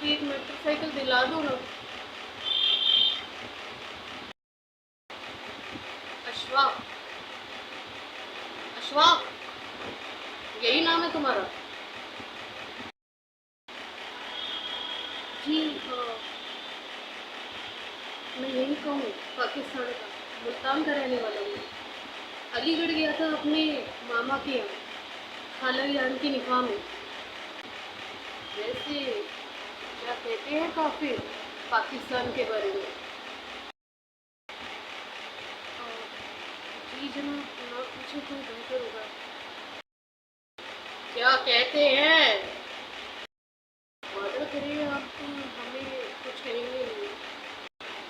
कोई एक मोटरसाइकिल दिला दो ना। अशफाक, अशफाक, यही नाम है तुम्हारा? जी मैं यही का हूँ, पाकिस्तान का, मुल्तान का रहने वाला हूँ। अलीगढ़ गया था अपने मामा के यहाँ, खाला जान की निकाह में। वैसे क्या कहते हैं काफ़ी पाकिस्तान के बारे में? जी जनाब, ना पूछे तो बेहतर होगा। क्या कहते हैं? वादा करिए आप, तो हमें कुछ कहेंगे नहीं।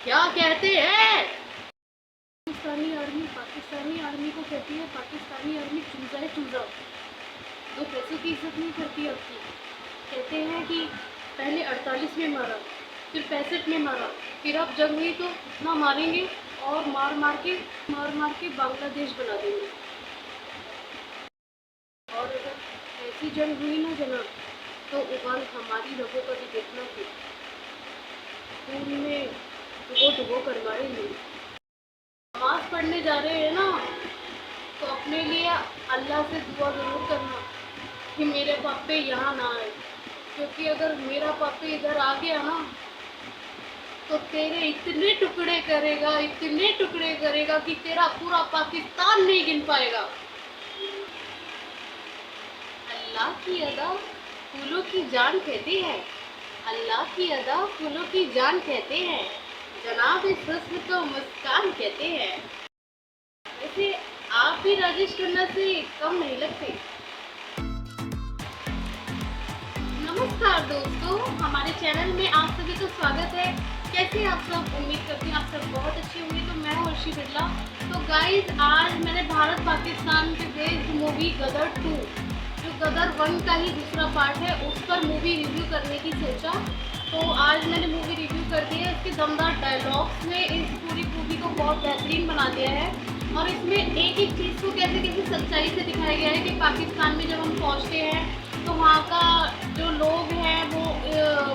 क्या कहते हैं? पाकिस्तानी आर्मी को कहती है पाकिस्तानी आर्मी चूजा है, चूजा। दो पैसों की इज्जत नहीं करती आपकी। कहते हैं कि पहले 48 में मारा, फिर 65 में मारा, फिर अब जंग हुई तो इतना मारेंगे और मार मार के बांग्लादेश बना देंगे। और अगर ऐसी जंग हुई ना जनाब, तो उबाल हमारी रगों का भी देखना फिर खून में डुबो कर मारेंगे। नमाज पढ़ने जा रहे हैं ना, तो अपने लिए अल्लाह से दुआ ज़रूर करना कि मेरे पापे यहाँ ना आए, क्योंकि अगर मेरा पापे इधर आ गया ना, तो तेरे इतने टुकड़े करेगा कि तेरा पूरा पाकिस्तान नहीं गिन पाएगा। अल्लाह की अदा फूलों की जान कहती है, अल्लाह की अदा फूलों की जान कहते हैं, जनाब इस हुस्न को मुस्कान कहते हैं। वैसे आप भी राजेश खन्ना से कम नहीं लगते। नमस्कार दोस्तों, हमारे चैनल में आप सभी का स्वागत है। कैसे आप सब? उम्मीद करती हूँ आप सब बहुत अच्छे होंगे। तो मैं हूँ अर्शी बिरला। तो गाइज, आज मैंने भारत पाकिस्तान के बेस्ड मूवी गदर 2, जो गदर 1 का ही दूसरा पार्ट है, उस पर मूवी रिव्यू करने की सोचा। तो आज मैंने मूवी रिव्यू कर दी है। इसके दमदार डायलॉग्स ने इस पूरी मूवी को बहुत बेहतरीन बना दिया है, और इसमें एक एक चीज़ को कैसे कैसे सच्चाई से दिखाया गया है कि पाकिस्तान में जब हम पहुँचते हैं तो वहाँ का जो लोग हैं वो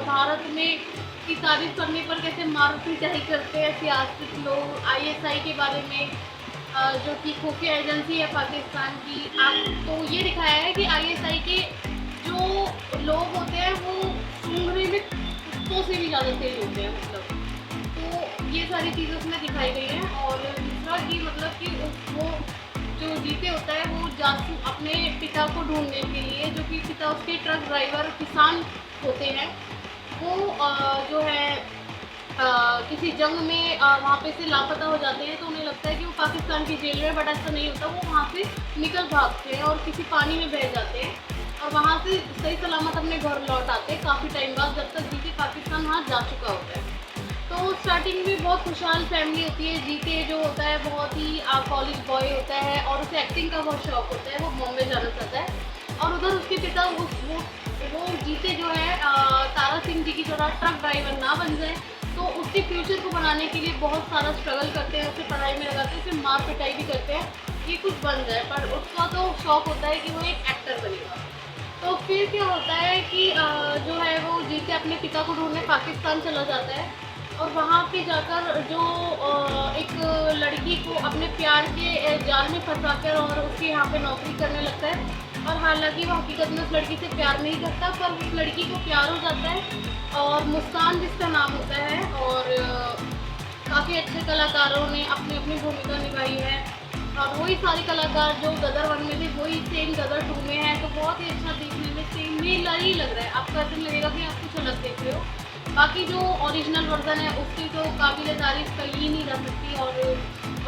भारत में की तारीफ करने पर कैसे मारूफी करते हैं। सियासत लोग ISI के बारे में, जो कि खुफिया एजेंसी है पाकिस्तान की, तो ये दिखाया है कि ISI के जो लोग होते हैं वो सूंघने में कुत्तों से भी ज़्यादा तेज होते हैं, मतलब। तो ये सारी चीज़ें उसमें दिखाई गई हैं। और दूसरा कि मतलब कि वो जो जीते होता है वो जासूस अपने पिता को ढूंढने के लिए, जो कि पिता उसके ट्रक ड्राइवर किसान होते हैं, वो जो है किसी जंग में वहाँ पे से लापता हो जाते हैं। तो उन्हें लगता है कि वो पाकिस्तान की जेल में, बट ऐसा नहीं होता। वो वहाँ से निकल भागते हैं और किसी पानी में बह जाते हैं, और वहाँ से सही सलामत अपने घर लौट आते हैं काफ़ी टाइम बाद, जब तक जीते पाकिस्तान वहाँ जा चुका होता है। तो स्टार्टिंग में बहुत खुशहाल फैमिली होती है। जीते जो होता है बहुत ही कॉलेज बॉय होता है, और उसे एक्टिंग का बहुत शौक होता है। वो बॉम्बे जाना चाहता है, और उधर उसके पिता वो जीते जो है तारा सिंह जी की तरह ट्रक ड्राइवर ना बन जाए, तो उसके फ्यूचर को बनाने के लिए बहुत सारा स्ट्रगल करते हैं, उसे पढ़ाई में लगाते हैं, उसे मार पिटाई भी करते हैं कि कुछ बन जाए। पर उसका तो शौक होता है कि वो एक एक्टर बनेगा। तो फिर क्या होता है कि जो है वो जीते अपने पिता को ढूंढने पाकिस्तान चला जाता है, और वहाँ पे जाकर जो एक लड़की को अपने प्यार के जाल में फंसाकर और उसके यहाँ पे नौकरी करने लगता है। और हालांकि वो हकीकत में उस लड़की से प्यार नहीं करता, पर उस लड़की को प्यार हो जाता है, और मुस्कान जिसका नाम होता है। और काफ़ी अच्छे कलाकारों ने अपनी अपनी भूमिका निभाई है, और वही सारे कलाकार जो गदर 1 में थे वही सेम गदर 2 में है। तो बहुत ही अच्छा देखने में सेम ही लग रहा है। आपको ऐसा लगेगा कि आप कुछ अलग देख रहे हो। बाकी जो ओरिजिनल वर्जन है उसकी तो काबिल तारीफ कही नहीं जा सकती, और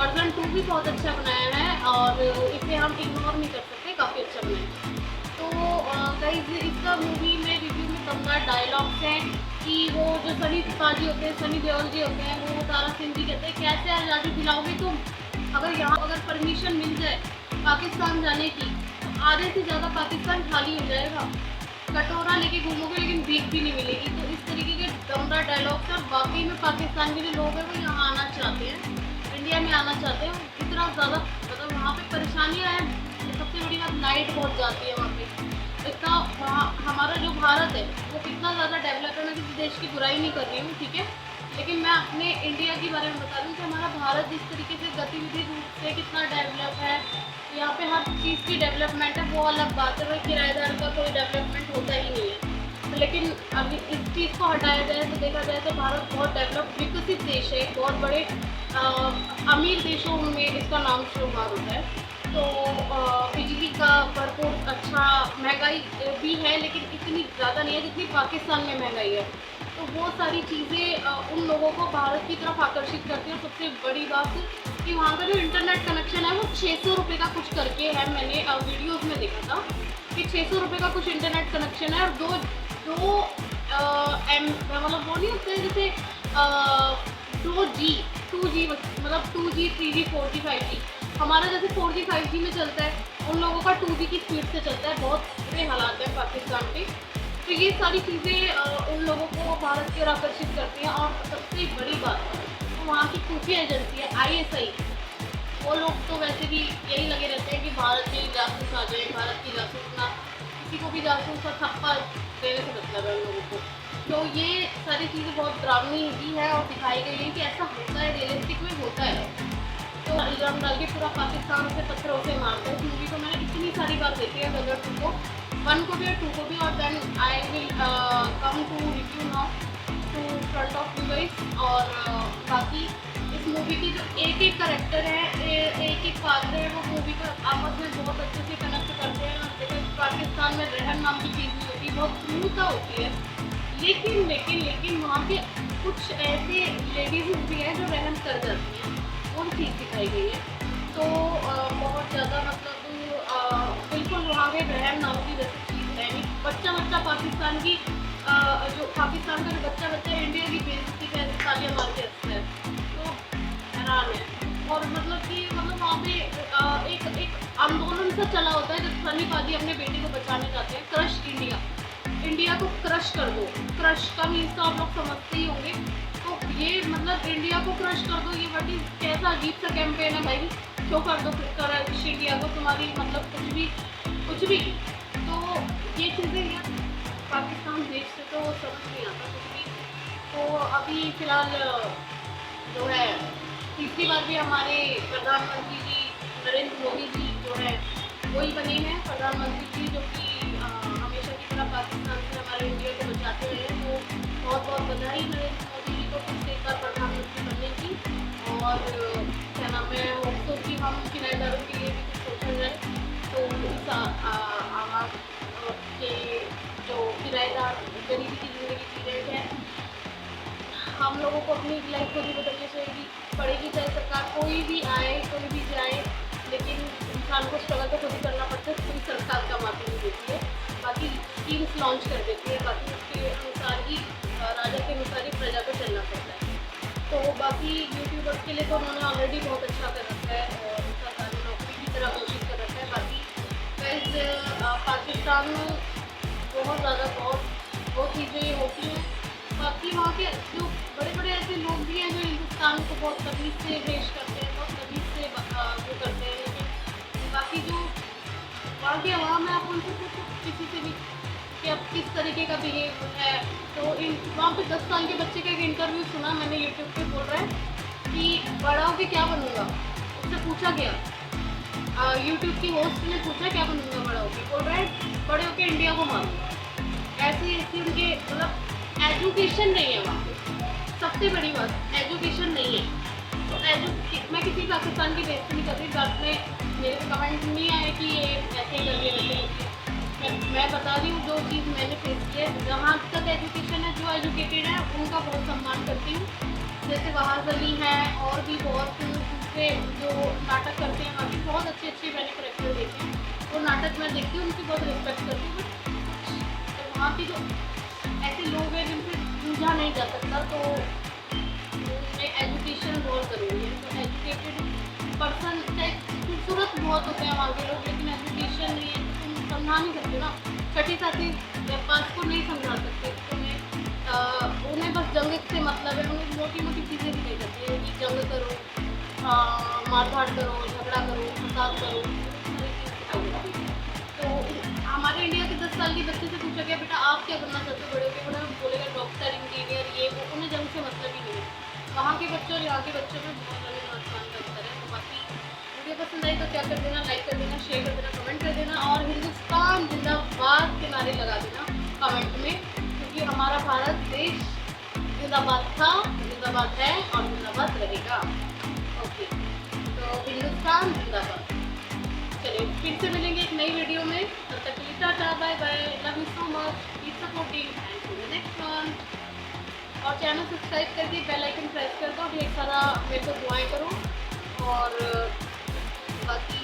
वर्जन 2 भी बहुत अच्छा बनाया है, और इसे हम इग्नोर नहीं कर सकते, काफ़ी अच्छा बनाया है। तो गाइस, इसका मूवी में रिव्यू में दमदार डायलॉग्स हैं कि वो जो सनी पाजी होते हैं, सनी देओल जी होते हैं, वो तारा सिंह जी कहते हैं कैसे आज़ादी दिलाओगे तुम, अगर परमिशन मिल जाए पाकिस्तान जाने की, तो आधे से ज़्यादा पाकिस्तान खाली हो जाएगा। कटोरा लेके घूमोगे लेकिन भीख भी नहीं मिलेगी। तो इस तरीके के दमदार डायलॉग से वाकई में पाकिस्तान के जो लोग हैं वो यहाँ आना चाहते हैं, इंडिया में आना चाहते हैं। इतना ज़्यादा मतलब वहाँ पे परेशानियाँ हैं। सबसे बड़ी बात, लाइट बहुत जाती है वहाँ पे, इतना वहाँ हमारा जो भारत है वो कितना ज़्यादा डेवलप है। मैं किसी देश की बुराई नहीं कर रही हूँ, ठीक है, लेकिन मैं अपने इंडिया के बारे में बता रही हूँ कि हमारा भारत जिस तरीके से गतिविधि रूप से कितना डेवलप है, यहाँ पे हर चीज़ की डेवलपमेंट है, वो अलग बात है। भाई किराएदार का कोई डेवलपमेंट होता ही नहीं है। लेकिन अभी इस चीज़ को हटाया जाए तो देखा जाए तो भारत बहुत डेवलप विकसित देश है, बहुत बड़े अमीर देशों में इसका नाम शुमार होता है। तो बिजली का भरपूर अच्छा महंगाई भी है, लेकिन इतनी ज़्यादा नहीं है जितनी पाकिस्तान में महंगाई है। तो वो सारी चीज़ें उन लोगों को भारत की तरफ आकर्षित करती है। और सबसे बड़ी बात कि वहाँ का जो इंटरनेट कनेक्शन है वो 600 रुपये का कुछ करके है। मैंने वीडियोज़ में देखा था कि 600 रुपये का कुछ इंटरनेट कनेक्शन है, और दो मतलब वो नहीं होते जैसे 2G मतलब 2G 3G 4G 5G हमारा जैसे 4G 5G में चलता है, उन लोगों का 2G की स्पीड से चलता है। बहुत बुरे हालात हैं पाकिस्तान के। तो ये सारी चीज़ें उन लोगों को भारत की ओर आकर्षित करती हैं। और सबसे बड़ी बात तो वहाँ की खुफिया एजेंसी है ISI, वो लोग तो वैसे भी यही लगे रहते हैं कि भारत के जासूस आ जाए, भारत की जासूस ना, किसी को भी जासूस का थप्पा देने से मतलब है उन लोगों को। तो ये सारी चीज़ें बहुत डरावनी भी है और दिखाई गई है कि ऐसा होता है, रियलिस्टिक में होता है। तो इल्ज़ाम डाल के पूरा पाकिस्तान से पत्थरों से मारता है। इस मूवी को मैंने इतनी सारी बार देखी है, गदर 2 को, 1 को भी और 2 को भी। और then I will come to review now to front of you guys. और बाकी इस मूवी की जो एक एक करेक्टर है, एक एक पात्र है, वो मूवी का आपस में बहुत अच्छे से कनेक्ट करते हैं। और पाकिस्तान में रहम नाम की चीज़ नहीं होती, बहुत क्रूरता होती है। लेकिन वहाँ के कुछ ऐसे लेडीज़ भी हैं जो रहम कर जाती हैं, वो चीज़ दिखाई गई है। तो बहुत ज़्यादा मतलब बिल्कुल वहाँ पे रहम नाम की जैसी चीज़ है नहीं। बच्चा पाकिस्तान की जो पाकिस्तान का जो बच्चा इंडिया की बेइज्जती का तालियां मार के हंसता है, तो हैरान है। और मतलब कि वहाँ पे एक आंदोलन सा चला होता है जब सनी पाजी अपने बेटे को बचाने जाते हैं। क्रश इंडिया को क्रश कर दो। क्रश का मीन्स तो आप लोग समझते ही होंगे। तो ये मतलब इंडिया को क्रश कर दो, ये बड़ी कैसा अजीब सा कैंपेन है भाई। क्यों कर दो क्रश इंडिया को, तुम्हारी मतलब कुछ भी। तो ये चीज़ें यार पाकिस्तान देश से तो समझ नहीं आता कुछ भी। तो अभी फ़िलहाल जो है तीसरी बार भी हमारे प्रधानमंत्री जी नरेंद्र मोदी जी जो है वही बने हैं प्रधानमंत्री जी, जो कि हमेशा की तरह पाकिस्तान से हमारे इंडिया को बचाते रहे हैं। तो बहुत बहुत बधाई नरेंद्र मोदी जी को फिर से एक बार प्रधानमंत्री बनने की। और क्या नाम है, होप्सो कि हम किराएदारों के लिए भी कुछ सोचा जाए। तो इस आवाज़ के जो किराएदार गरीबी की ज़िंदगी जी रहे हैं, हम लोगों को अपनी लाइफ को भी बदलनी पड़ेगी, चाहे सरकार कोई भी आए कोई भी जाए, लेकिन इंसान को स्ट्रगल तो खुद ही करना पड़ता है। पूरी सरकार का माफी नहीं देती है, बाकी स्कीम्स लॉन्च कर देती है, बाकी उसके अनुसार ही राजा के अनुसार ही प्रजा को चलना पड़ता है। तो बाकी यूट्यूबर्स के लिए तो उन्होंने ऑलरेडी बहुत अच्छा कर रखा है और सरकारी नौकरी की तरह घोषित कर रखा है। बाकी पाकिस्तान में बहुत चीज़ें होती हैं। बाकी वहाँ के जो बड़े ऐसे लोग भी हैं जो हिंदुस्तान को बहुत तमीज़ से पेश करते हैं, बहुत तमीज़ से वो करते हैं। लेकिन बाकी जो वहाँ की आवाम है, आप उनसे पूछो किसी से भी कि अब किस तरीके का बिहेव है। तो वहाँ पे 10 साल के बच्चे का एक इंटरव्यू सुना मैंने यूट्यूब पे, बोल रहा है कि बड़ा होके क्या बनूंगा। उससे पूछा गया, यूट्यूब की होस्ट ने पूछा क्या बनूंगा बड़ा होके, बोल रहा है बड़े होके इंडिया को मारूंगा। ऐसी उनके मतलब एजुकेशन नहीं है वहाँ पे। सबसे बड़ी बात एजुकेशन नहीं है। तो मैं किसी पाकिस्तान की बेइज्जती नहीं कर रही, बाद में मेरे कमेंट नहीं आए कि ये ऐसे कर दिए वैसे। मैं बता रही हूँ जो चीज़ मैंने फेस की है। जहाँ तक एजुकेशन है, जो एजुकेटेड है उनका बहुत सम्मान करती हूँ। जैसे वहाज अली हैं और भी बहुत दूसरे जो नाटक करते हैं, वहाँ भी बहुत अच्छे मैंने करेक्टर देखे हैं। वो नाटक मैं देखती हूँ, उनकी बहुत रिस्पेक्ट करती हूँ। बट वहाँ की जो ऐसे लोग हैं जिनसे जूझा नहीं जा सकता, तो उनमें एजुकेशन बहुत ज़रूरी है। तो एजुकेटेड पर्सन खूबसूरत बहुत होते हैं वहाँ के लोग, लेकिन एजुकेशन नहीं है तो तुम समझा नहीं सकते ना। छठी साथी पास को नहीं समझा सकते। तुम्हें उन्हें बस जंग से मतलब है, उन्हें मोटी चीज़ें भी नहीं करती है कि जंग करो, मारधाड़ करो, झगड़ा करो, फसाद करो, सारी चीज़ सिखाई जाती है। तो हमारे इंडिया के 10 साल के बच्चे से पूछा गया बेटा आप क्या बनना चाहते हो बड़े होकर, बड़ा बोलेगा डॉक्टर, इंजीनियर, ये वो, उन्हें जंग से मतलब ही नहीं है। वहाँ के बच्चों और यहाँ के बच्चों में बहुत ज़्यादा आसमान का अंतर है। तो बाकी वीडियो पसंद आई तो क्या कर देना, लाइक कर देना, शेयर कर देना, कमेंट कर देना और हिंदुस्तान जिंदाबाद के नारे लगा देना कमेंट में, क्योंकि हमारा भारत देश जिंदाबाद था, जिंदाबाद है और जिंदाबाद रहेगा। ओके, तो हिंदुस्तान जिंदाबाद। चलिए फिर से मिलेंगे एक नई वीडियो में, तब तक के लिए tata, bye bye, love you so much, keep supporting and to the next one. और चैनल सब्सक्राइब करके बेल आइकन प्रेस कर दो, ढेर सारा मेरे को दुआएं करो और बाकी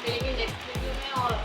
मिलेंगे नेक्स्ट वीडियो में। और